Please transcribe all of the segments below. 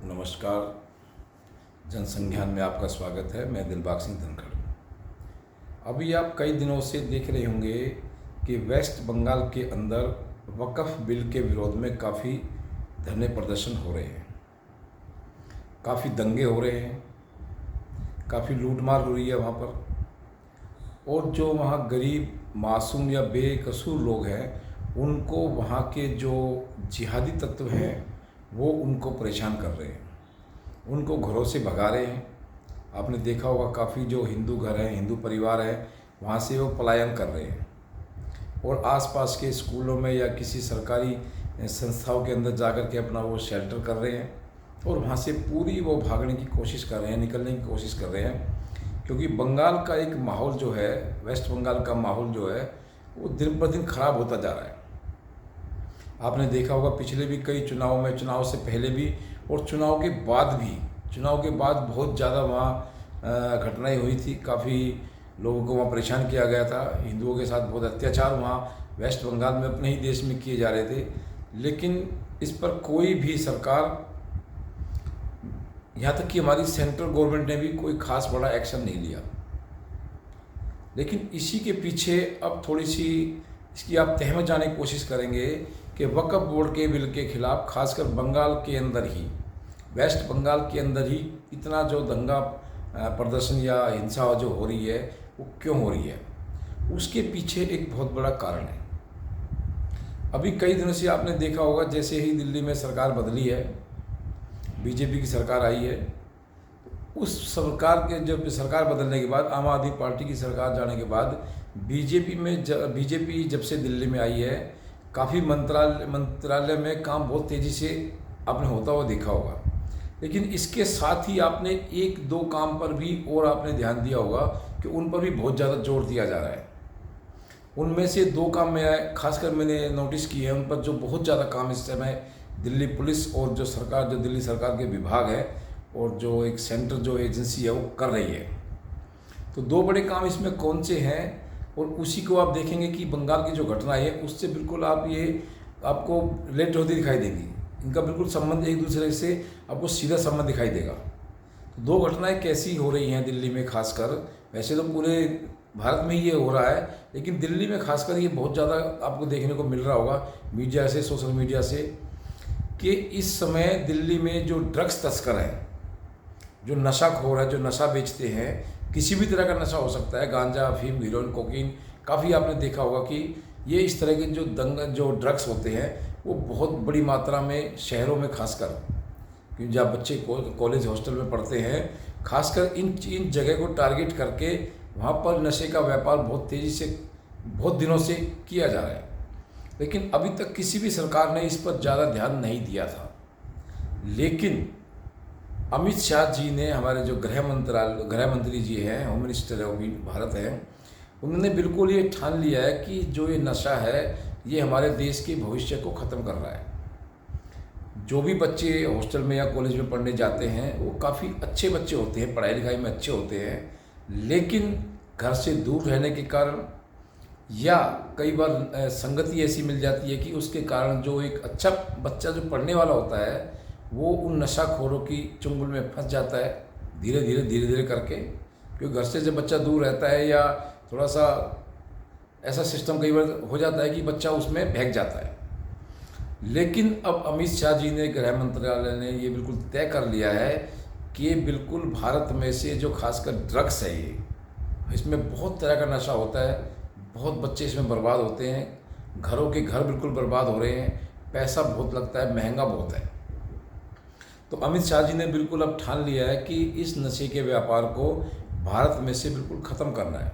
नमस्कार। जनसंज्ञान में आपका स्वागत है। मैं दिलबाग सिंह धनखड़। अभी आप कई दिनों से देख रहे होंगे कि वेस्ट बंगाल के अंदर वक्फ बिल के विरोध में काफ़ी धरने प्रदर्शन हो रहे हैं, काफ़ी दंगे हो रहे हैं, काफ़ी लूटमार हो रही है वहाँ पर। और जो वहाँ गरीब मासूम या बेकसूर लोग हैं उनको वहाँ के जो जिहादी तत्व हैं वो उनको परेशान कर रहे हैं, उनको घरों से भगा रहे हैं। आपने देखा होगा काफ़ी जो हिंदू घर हैं, हिंदू परिवार है, वहाँ से वो पलायन कर रहे हैं और आसपास के स्कूलों में या किसी सरकारी संस्थाओं के अंदर जाकर के अपना वो शेल्टर कर रहे हैं और वहाँ से पूरी वो भागने की कोशिश कर रहे हैं, निकलने की कोशिश कर रहे हैं। क्योंकि बंगाल का एक माहौल जो है, वेस्ट बंगाल का माहौल जो है वो दिन पर दिन खराब होता जा रहा है। आपने देखा होगा पिछले भी कई चुनाव में, चुनाव से पहले भी और चुनाव के बाद भी, चुनाव के बाद बहुत ज़्यादा वहाँ घटनाएं हुई थी। काफ़ी लोगों को वहाँ परेशान किया गया था, हिंदुओं के साथ बहुत अत्याचार वहाँ वेस्ट बंगाल में अपने ही देश में किए जा रहे थे। लेकिन इस पर कोई भी सरकार, यहाँ तक कि हमारी सेंट्रल गवर्नमेंट ने भी कोई खास बड़ा एक्शन नहीं लिया। लेकिन इसी के पीछे अब थोड़ी सी इसकी आप तह में जाने की कोशिश करेंगे कि वक्फ बोर्ड के बिल के खिलाफ, खासकर बंगाल के अंदर ही, वेस्ट बंगाल के अंदर ही इतना जो दंगा प्रदर्शन या हिंसा जो हो रही है वो क्यों हो रही है, उसके पीछे एक बहुत बड़ा कारण है। अभी कई दिनों से आपने देखा होगा, जैसे ही दिल्ली में सरकार बदली है, बीजेपी की सरकार आई है, उस सरकार के जब सरकार बदलने के बाद, आम आदमी पार्टी की सरकार जाने के बाद बीजेपी जब से दिल्ली में आई है, काफ़ी मंत्रालय में काम बहुत तेज़ी से आपने होता हुआ देखा होगा। लेकिन इसके साथ ही आपने एक दो काम पर भी और आपने ध्यान दिया होगा कि उन पर भी बहुत ज़्यादा जोर दिया जा रहा है। उनमें से दो काम में खासकर मैंने नोटिस किए हैं, उन पर जो बहुत ज़्यादा काम इस समय दिल्ली पुलिस और जो सरकार, जो दिल्ली सरकार के विभाग है और जो एक सेंटर जो एजेंसी है वो कर रही है। तो दो बड़े काम इसमें कौन से हैं, और उसी को आप देखेंगे कि बंगाल की जो घटना है उससे बिल्कुल आप ये आपको रिलेट होती दिखाई देगी। इनका बिल्कुल संबंध एक दूसरे से आपको सीधा संबंध दिखाई देगा। तो दो घटनाएं कैसी हो रही हैं दिल्ली में खासकर, वैसे तो पूरे भारत में ही ये हो रहा है, लेकिन दिल्ली में खासकर ये बहुत ज़्यादा आपको देखने को मिल रहा होगा मीडिया से, सोशल मीडिया से, कि इस समय दिल्ली में जो ड्रग्स तस्कर हैं, जो नशाखोर है, जो नशा बेचते हैं, किसी भी तरह का नशा हो सकता है, गांजा, अफीम, हीरोइन, कोकीन, काफ़ी आपने देखा होगा कि ये इस तरह के जो ड्रग्स होते हैं वो बहुत बड़ी मात्रा में शहरों में, खासकर क्योंकि जब बच्चे कॉलेज हॉस्टल में पढ़ते हैं, खासकर इन जगह को टारगेट करके वहाँ पर नशे का व्यापार बहुत तेज़ी से, बहुत दिनों से किया जा रहा है। लेकिन अभी तक किसी भी सरकार ने इस पर ज़्यादा ध्यान नहीं दिया था। लेकिन अमित शाह जी ने, हमारे जो गृह मंत्री जी हैं, होम मिनिस्टर है भारत हैं, उन्होंने बिल्कुल ये ठान लिया है कि जो ये नशा है ये हमारे देश के भविष्य को ख़त्म कर रहा है। जो भी बच्चे हॉस्टल में या कॉलेज में पढ़ने जाते हैं वो काफ़ी अच्छे बच्चे होते हैं, पढ़ाई लिखाई में अच्छे होते हैं, लेकिन घर से दूर रहने के कारण या कई बार संगति ऐसी मिल जाती है कि उसके कारण जो एक अच्छा बच्चा जो पढ़ने वाला होता है वो उन नशाखोरों की चुंगल में फंस जाता है, धीरे धीरे करके। क्योंकि घर से जब बच्चा दूर रहता है या थोड़ा सा ऐसा सिस्टम कई बार हो जाता है कि बच्चा उसमें बहक जाता है। लेकिन अब अमित शाह जी ने, गृह मंत्रालय ने ये बिल्कुल तय कर लिया है कि ये बिल्कुल भारत में से जो खासकर ड्रग्स है, ये इसमें बहुत तरह का नशा होता है, बहुत बच्चे इसमें बर्बाद होते हैं, घरों के घर बिल्कुल बर्बाद हो रहे हैं, पैसा बहुत लगता है, महंगा बहुत है। तो अमित शाह जी ने बिल्कुल अब ठान लिया है कि इस नशे के व्यापार को भारत में से बिल्कुल ख़त्म करना है।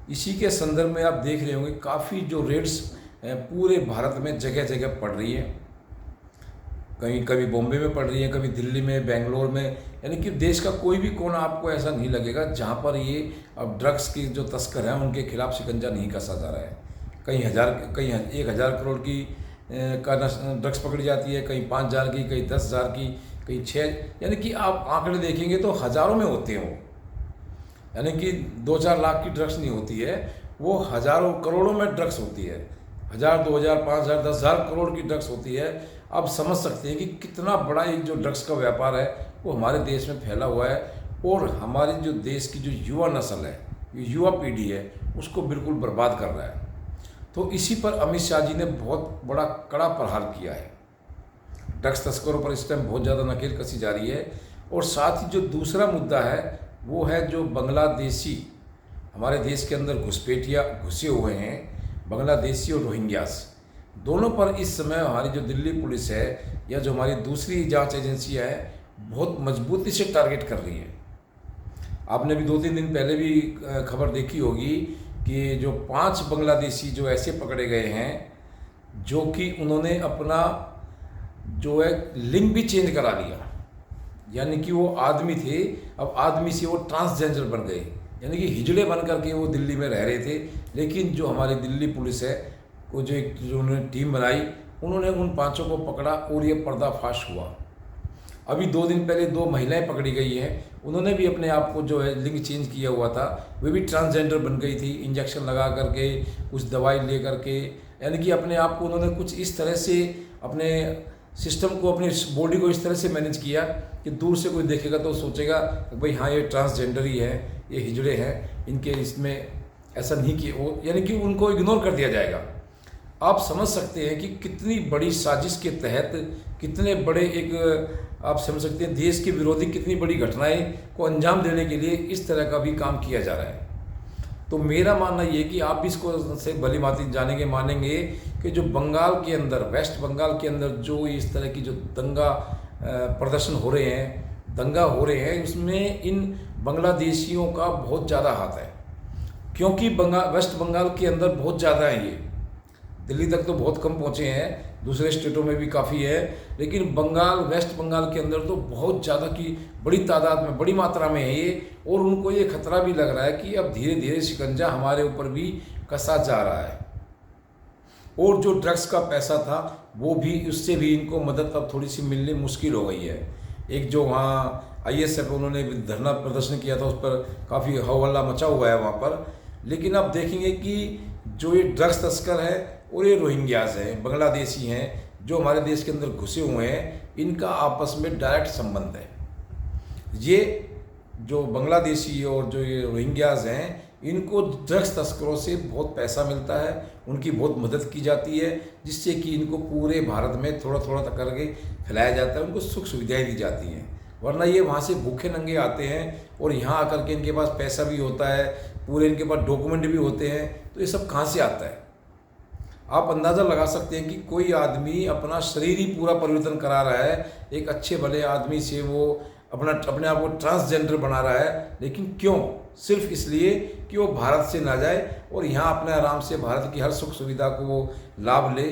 इसी के संदर्भ में आप देख रहे होंगे काफ़ी जो रेड्स पूरे भारत में जगह जगह पड़ रही है। कहीं कभी बॉम्बे में पड़ रही है, कभी दिल्ली में, बेंगलोर में, यानी कि देश का कोई भी कोना आपको ऐसा नहीं लगेगा जहाँ पर ये अब ड्रग्स की जो तस्कर हैं उनके खिलाफ शिकंजा नहीं कसा जा रहा है। कहीं 1,000 करोड़ की का ड्रग्स पकड़ी जाती है, कहीं 5,000 की, कहीं 10,000 की, कहीं 6, यानी कि आप आंकड़े देखेंगे तो हज़ारों में होते हैं वो। यानी कि 2-4 लाख की ड्रग्स नहीं होती है, वो हज़ारों करोड़ों में ड्रग्स होती है। 1,000, 2,000, 5,000, 10,000 करोड़ की ड्रग्स होती है। आप समझ सकते हैं कि कितना बड़ा एक जो ड्रग्स का व्यापार है वो हमारे देश में फैला हुआ है, और हमारे जो देश की जो युवा नस्ल है, युवा पीढ़ी है, उसको बिल्कुल बर्बाद कर रहा है। तो इसी पर अमित शाह जी ने बहुत बड़ा कड़ा प्रहार किया है। ड्रग्स तस्करों पर इस टाइम बहुत ज़्यादा नकेल कसी जा रही है। और साथ ही जो दूसरा मुद्दा है वो है जो बांग्लादेशी हमारे देश के अंदर घुसपैठिया घुसे हुए हैं, बांग्लादेशी और रोहिंग्यास, दोनों पर इस समय हमारी जो दिल्ली पुलिस है या जो हमारी दूसरी जांच एजेंसियां हैं बहुत मजबूती से टारगेट कर रही है। आपने भी 2-3 दिन पहले भी खबर देखी होगी कि जो 5 बांग्लादेशी जो ऐसे पकड़े गए हैं जो कि उन्होंने अपना जो है लिंग भी चेंज करा लिया, यानी कि वो आदमी थे, अब आदमी से वो ट्रांसजेंडर बन गए, यानी कि हिजड़े बन करके वो दिल्ली में रह रहे थे। लेकिन जो हमारी दिल्ली पुलिस है वो जो उन्होंने टीम बनाई, उन्होंने उन 5 को पकड़ा और ये पर्दाफाश हुआ। अभी 2 दिन पहले 2 महिलाएं पकड़ी गई हैं, उन्होंने भी अपने आप को जो है लिंग चेंज किया हुआ था, वे भी ट्रांसजेंडर बन गई थी, इंजेक्शन लगा करके, कुछ दवाई ले करके, यानी कि अपने आप को उन्होंने कुछ इस तरह से अपने सिस्टम को, अपनी बॉडी को इस तरह से मैनेज किया कि दूर से कोई देखेगा तो सोचेगा कि भाई हाँ ये ट्रांसजेंडर ही है, ये हिजड़े हैं, इनके इसमें ऐसा नहीं किया वो, यानी कि उनको इग्नोर कर दिया जाएगा। आप समझ सकते हैं कि कितनी बड़ी साजिश के तहत, कितने बड़े एक आप समझ सकते हैं देश के विरोधी कितनी बड़ी घटनाएं को अंजाम देने के लिए इस तरह का भी काम किया जा रहा है। तो मेरा मानना ये कि आप भी इसको से भली भांति जानेंगे मानेंगे कि जो बंगाल के अंदर, वेस्ट बंगाल के अंदर जो इस तरह की जो दंगा प्रदर्शन हो रहे हैं, दंगा हो रहे हैं, उसमें इन बांग्लादेशियों का बहुत ज़्यादा हाथ है, क्योंकि वेस्ट बंगाल के अंदर बहुत ज़्यादा है, ये दिल्ली तक तो बहुत कम पहुँचे हैं, दूसरे स्टेटों में भी काफ़ी है, लेकिन वेस्ट बंगाल के अंदर तो बहुत ज़्यादा की बड़ी तादाद में, बड़ी मात्रा में है ये। और उनको ये खतरा भी लग रहा है कि अब धीरे धीरे शिकंजा हमारे ऊपर भी कसा जा रहा है, और जो ड्रग्स का पैसा था वो भी, उससे भी इनको मदद अब थोड़ी सी मिलनी मुश्किल हो गई है। एक जो वहाँ ISF उन्होंने धरना प्रदर्शन किया था, उस पर काफ़ी हौहल्ला मचा हुआ है वहाँ पर। लेकिन अब देखेंगे कि जो ये ड्रग्स तस्कर है और ये रोहिंग्यास हैं, बांग्लादेशी हैं, जो हमारे देश के अंदर घुसे हुए हैं, इनका आपस में डायरेक्ट संबंध है। ये जो बांग्लादेशी और जो ये रोहिंग्यास हैं, इनको ड्रग्स तस्करों से बहुत पैसा मिलता है, उनकी बहुत मदद की जाती है, जिससे कि इनको पूरे भारत में थोड़ा थोड़ा करके फैलाया जाता है, उनको सुख सुविधाएं दी जाती हैं। वरना ये वहाँ से भूखे नंगे आते हैं और यहाँ आकर के इनके पास पैसा भी होता है, पूरे इनके पास डॉक्यूमेंट भी होते हैं, तो ये सब कहाँ से आता है? आप अंदाज़ा लगा सकते हैं कि कोई आदमी अपना शरीर ही पूरा परिवर्तन करा रहा है, एक अच्छे भले आदमी से वो अपने आप को ट्रांसजेंडर बना रहा है, लेकिन क्यों? सिर्फ इसलिए कि वो भारत से ना जाए और यहाँ अपने आराम से भारत की हर सुख सुविधा को वो लाभ ले।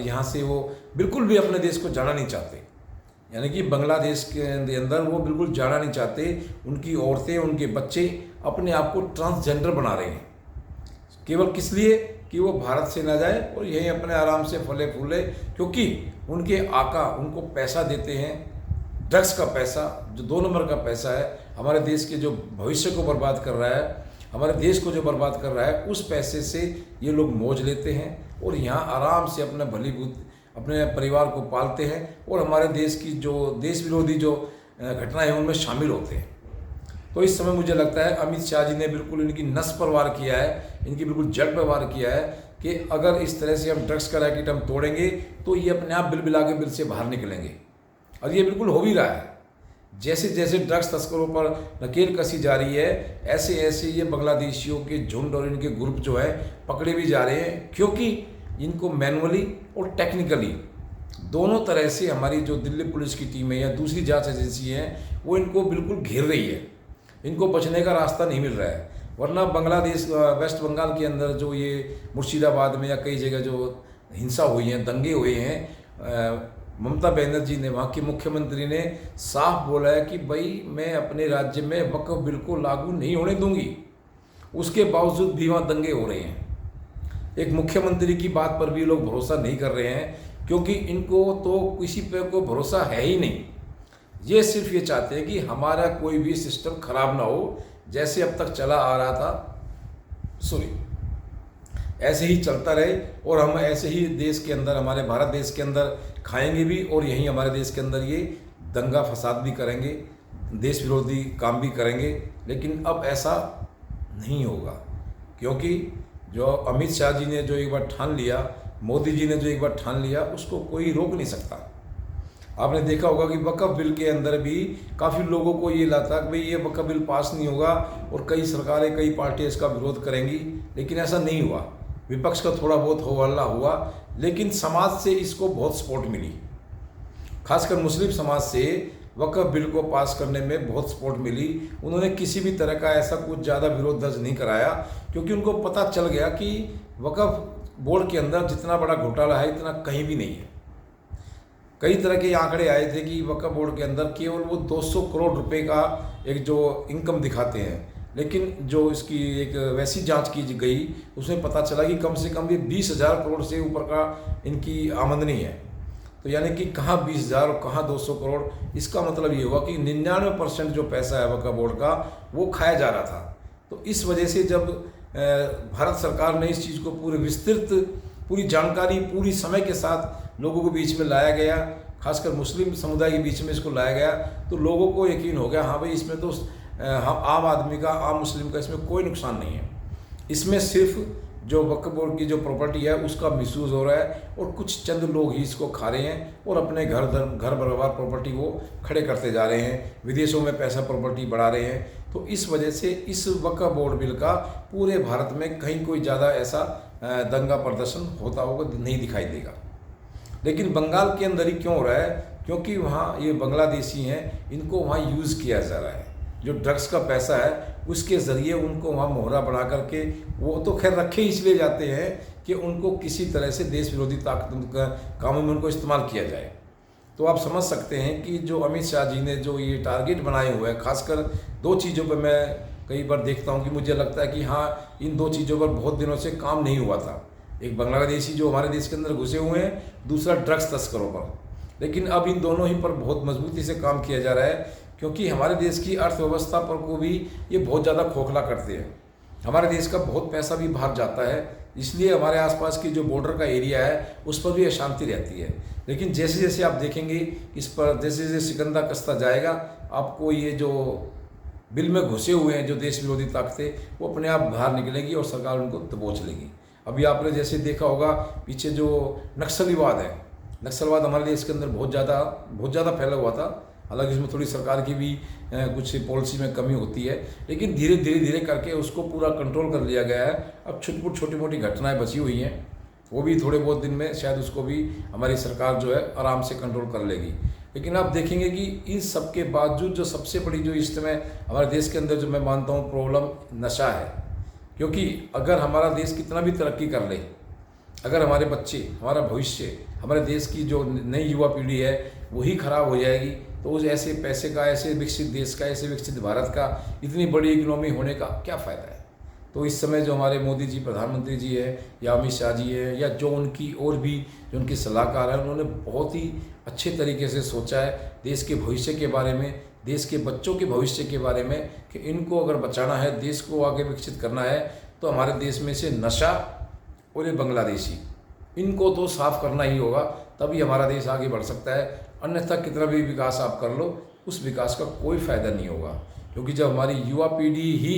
यहाँ से वो बिल्कुल भी अपने देश को जाना नहीं चाहते, यानी कि बांग्लादेश के अंदर वो बिल्कुल जाना नहीं चाहते। उनकी औरतें, उनके बच्चे अपने आप को ट्रांसजेंडर बना रहे हैं, केवल किस लिए कि वो भारत से ना जाए और यहीं अपने आराम से फले फूले, क्योंकि उनके आका उनको पैसा देते हैं, ड्रग्स का पैसा, जो 2 नंबर का पैसा है, हमारे देश के जो भविष्य को बर्बाद कर रहा है, हमारे देश को जो बर्बाद कर रहा है, उस पैसे से ये लोग मौज लेते हैं और यहाँ आराम से अपने परिवार को पालते हैं और हमारे देश की जो देश विरोधी जो घटनाएं हैं उनमें शामिल होते हैं। तो इस समय मुझे लगता है अमित शाह जी ने बिल्कुल इनकी नस पर वार किया है, इनकी बिल्कुल जड़ पर वार किया है कि अगर इस तरह से हम ड्रग्स का रैकेट हम तोड़ेंगे तो ये अपने आप बिल के बिल से बाहर निकलेंगे, और ये बिल्कुल हो भी रहा है। जैसे जैसे ड्रग्स तस्करों पर नकेल कसी जा रही है, ऐसे ऐसे ये बांग्लादेशियों के झुंड और इनके ग्रुप जो है पकड़े भी जा रहे हैं, क्योंकि इनको मैनुअली और टेक्निकली दोनों तरह से हमारी जो दिल्ली पुलिस की टीम है या दूसरी जांच एजेंसी है वो इनको बिल्कुल घेर रही है, इनको बचने का रास्ता नहीं मिल रहा है। वरना वेस्ट बंगाल के अंदर जो ये मुर्शिदाबाद में या कई जगह जो हिंसा हुई है, दंगे हुए हैं, ममता बनर्जी ने, वहाँ की मुख्यमंत्री ने साफ बोला है कि भाई मैं अपने राज्य में वक्फ बिल को लागू नहीं होने दूंगी, उसके बावजूद भी वहाँ दंगे हो रहे हैं। एक मुख्यमंत्री की बात पर भी लोग भरोसा नहीं कर रहे हैं, क्योंकि इनको तो किसी पे को भरोसा है ही नहीं। ये सिर्फ ये चाहते हैं कि हमारा कोई भी सिस्टम खराब ना हो, जैसे अब तक चला आ रहा था, ऐसे ही चलता रहे और हम ऐसे ही देश के अंदर, हमारे भारत देश के अंदर खाएंगे भी और यहीं हमारे देश के अंदर ये दंगा फसाद भी करेंगे, देश विरोधी काम भी करेंगे। लेकिन अब ऐसा नहीं होगा, क्योंकि जो अमित शाह जी ने जो एक बार ठान लिया, मोदी जी ने जो एक बार ठान लिया, उसको कोई रोक नहीं सकता। आपने देखा होगा कि वक्फ बिल के अंदर भी काफ़ी लोगों को ये लगता कि भाई ये वक्फ बिल पास नहीं होगा और कई सरकारें, कई पार्टियाँ इसका विरोध करेंगी, लेकिन ऐसा नहीं हुआ। विपक्ष का थोड़ा बहुत हो हल्ला हुआ, लेकिन समाज से इसको बहुत सपोर्ट मिली, खासकर मुस्लिम समाज से वक्फ बिल को पास करने में बहुत सपोर्ट मिली। उन्होंने किसी भी तरह का ऐसा कुछ ज़्यादा विरोध दर्ज नहीं कराया, क्योंकि उनको पता चल गया कि वक्फ बोर्ड के अंदर जितना बड़ा घोटाला है इतना कहीं भी नहीं है। कई तरह के आंकड़े आए थे कि वक्फ बोर्ड के अंदर केवल वो 200 करोड़ रुपए का एक जो इनकम दिखाते हैं, लेकिन जो इसकी एक वैसी जांच की गई उसमें पता चला कि कम से कम ये 20,000 करोड़ से ऊपर का इनकी आमदनी है। तो यानी कि कहाँ 20,000 और कहाँ 200 करोड़। इसका मतलब ये हुआ कि 99% जो पैसा है वक्फ बोर्ड का वो खाया जा रहा था। तो इस वजह से जब भारत सरकार ने इस चीज़ को पूरे विस्तृत, पूरी जानकारी पूरी समय के साथ लोगों के बीच में लाया गया, खासकर मुस्लिम समुदाय के बीच में इसको लाया गया, तो लोगों को यकीन हो गया हाँ भाई इसमें तो हम आम आदमी का, आम मुस्लिम का इसमें कोई नुकसान नहीं है। इसमें सिर्फ जो वक्फ बोर्ड की जो प्रॉपर्टी है उसका मिसयूज़ हो रहा है और कुछ चंद लोग ही इसको खा रहे हैं और अपने घर बराबर प्रॉपर्टी को खड़े करते जा रहे हैं, विदेशों में पैसा प्रॉपर्टी बढ़ा रहे हैं। तो इस वजह से इस वक्फ बोर्ड बिल का पूरे भारत में कहीं कोई ज़्यादा ऐसा दंगा प्रदर्शन होता होगा नहीं दिखाई देगा। लेकिन बंगाल के अंदर ही क्यों हो रहा है? क्योंकि वहाँ ये बांग्लादेशी हैं, इनको वहाँ यूज़ किया जा रहा है। जो ड्रग्स का पैसा है उसके ज़रिए उनको वहाँ मोहरा बना करके, वो तो खैर रखे इसलिए जाते हैं कि उनको किसी तरह से देश विरोधी ताकत कामों में उनको इस्तेमाल किया जाए। तो आप समझ सकते हैं कि जो अमित शाह जी ने जो ये टारगेट बनाए हुए हैं, खासकर 2 चीज़ों पर मैं कई बार देखता हूँ कि मुझे लगता है कि हाँ इन 2 चीज़ों पर बहुत दिनों से काम नहीं हुआ था। एक बांग्लादेशी जो हमारे देश के अंदर घुसे हुए हैं, दूसरा ड्रग्स तस्करों पर। लेकिन अब इन दोनों ही पर बहुत मजबूती से काम किया जा रहा है, क्योंकि हमारे देश की अर्थव्यवस्था पर को भी ये बहुत ज़्यादा खोखला करते हैं। हमारे देश का बहुत पैसा भी बाहर जाता है, इसलिए हमारे आसपास की जो बॉर्डर का एरिया है उस पर भी अशांति रहती है। लेकिन जैसे जैसे आप देखेंगे इस पर जैसे जैसे सिकंदा कसता जाएगा, आपको ये जो बिल में घुसे हुए हैं जो देश विरोधी ताकतें, वो अपने आप बाहर निकलेगी और सरकार उनको दबोच लेगी। अभी आपने जैसे देखा होगा पीछे जो नक्सलवाद है, नक्सलवाद हमारे देश के अंदर बहुत ज़्यादा फैला हुआ था। हालांकि इसमें थोड़ी सरकार की भी कुछ पॉलिसी में कमी होती है, लेकिन धीरे करके उसको पूरा कंट्रोल कर लिया गया है। अब छोटी मोटी घटनाएं बची हुई हैं, वो भी थोड़े बहुत दिन में शायद उसको भी हमारी सरकार जो है आराम से कंट्रोल कर लेगी। लेकिन आप देखेंगे कि इन सब के बावजूद जो सबसे बड़ी जो इस समय हमारे देश के अंदर जो मैं मानता हूँ प्रॉब्लम नशा है। क्योंकि अगर हमारा देश कितना भी तरक्की कर ले, अगर हमारे बच्चे, हमारा भविष्य, हमारे देश की जो नई युवा पीढ़ी है वही खराब हो जाएगी, तो उस ऐसे पैसे का, ऐसे विकसित देश का, ऐसे विकसित भारत का, इतनी बड़ी इकोनॉमी होने का क्या फ़ायदा है। तो इस समय जो हमारे मोदी जी, प्रधानमंत्री जी है, या अमित शाह जी है, या जो उनकी और भी जो उनके सलाहकार हैं, उन्होंने बहुत ही अच्छे तरीके से सोचा है देश के भविष्य के बारे में, देश के बच्चों के भविष्य के बारे में, कि इनको अगर बचाना है, देश को आगे विकसित करना है, तो हमारे देश में से नशा और ये बांग्लादेशी, इनको तो साफ करना ही होगा, तभी हमारा देश आगे बढ़ सकता है। अन्यथा कितना भी विकास आप कर लो, उस विकास का कोई फ़ायदा नहीं होगा। क्योंकि जब हमारी युवा पीढ़ी ही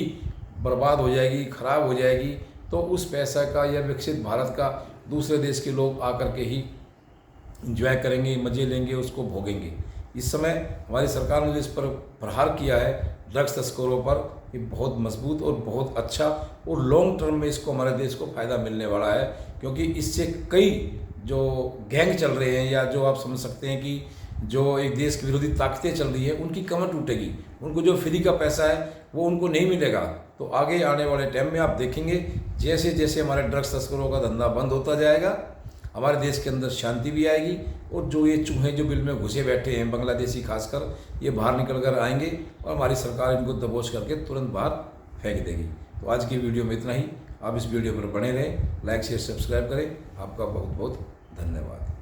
बर्बाद हो जाएगी, खराब हो जाएगी, तो उस पैसा का या विकसित भारत का दूसरे देश के लोग आकर के ही इंजॉय करेंगे, मज़े लेंगे, उसको भोगेंगे। इस समय हमारी सरकार ने जिस पर प्रहार किया है ड्रग्स तस्करों पर, ये बहुत मजबूत और बहुत अच्छा, और लॉन्ग टर्म में इसको हमारे देश को फ़ायदा मिलने वाला है। क्योंकि इससे कई जो गैंग चल रहे हैं, या जो आप समझ सकते हैं कि जो एक देश की विरोधी ताकतें चल रही है, उनकी कमर टूटेगी। उनको जो फ्री का पैसा है वो उनको नहीं मिलेगा। तो आगे आने वाले टाइम में आप देखेंगे जैसे जैसे हमारे ड्रग्स तस्करों का धंधा बंद होता जाएगा, हमारे देश के अंदर शांति भी आएगी, और जो ये चूहे जो बिल में घुसे बैठे हैं बांग्लादेशी खासकर, ये बाहर निकल कर आएंगे और हमारी सरकार इनको दबोच करके तुरंत बाहर फेंक देगी। तो आज की वीडियो में इतना ही। आप इस वीडियो पर बने रहें, लाइक शेयर सब्सक्राइब करें। आपका बहुत बहुत धन्यवाद।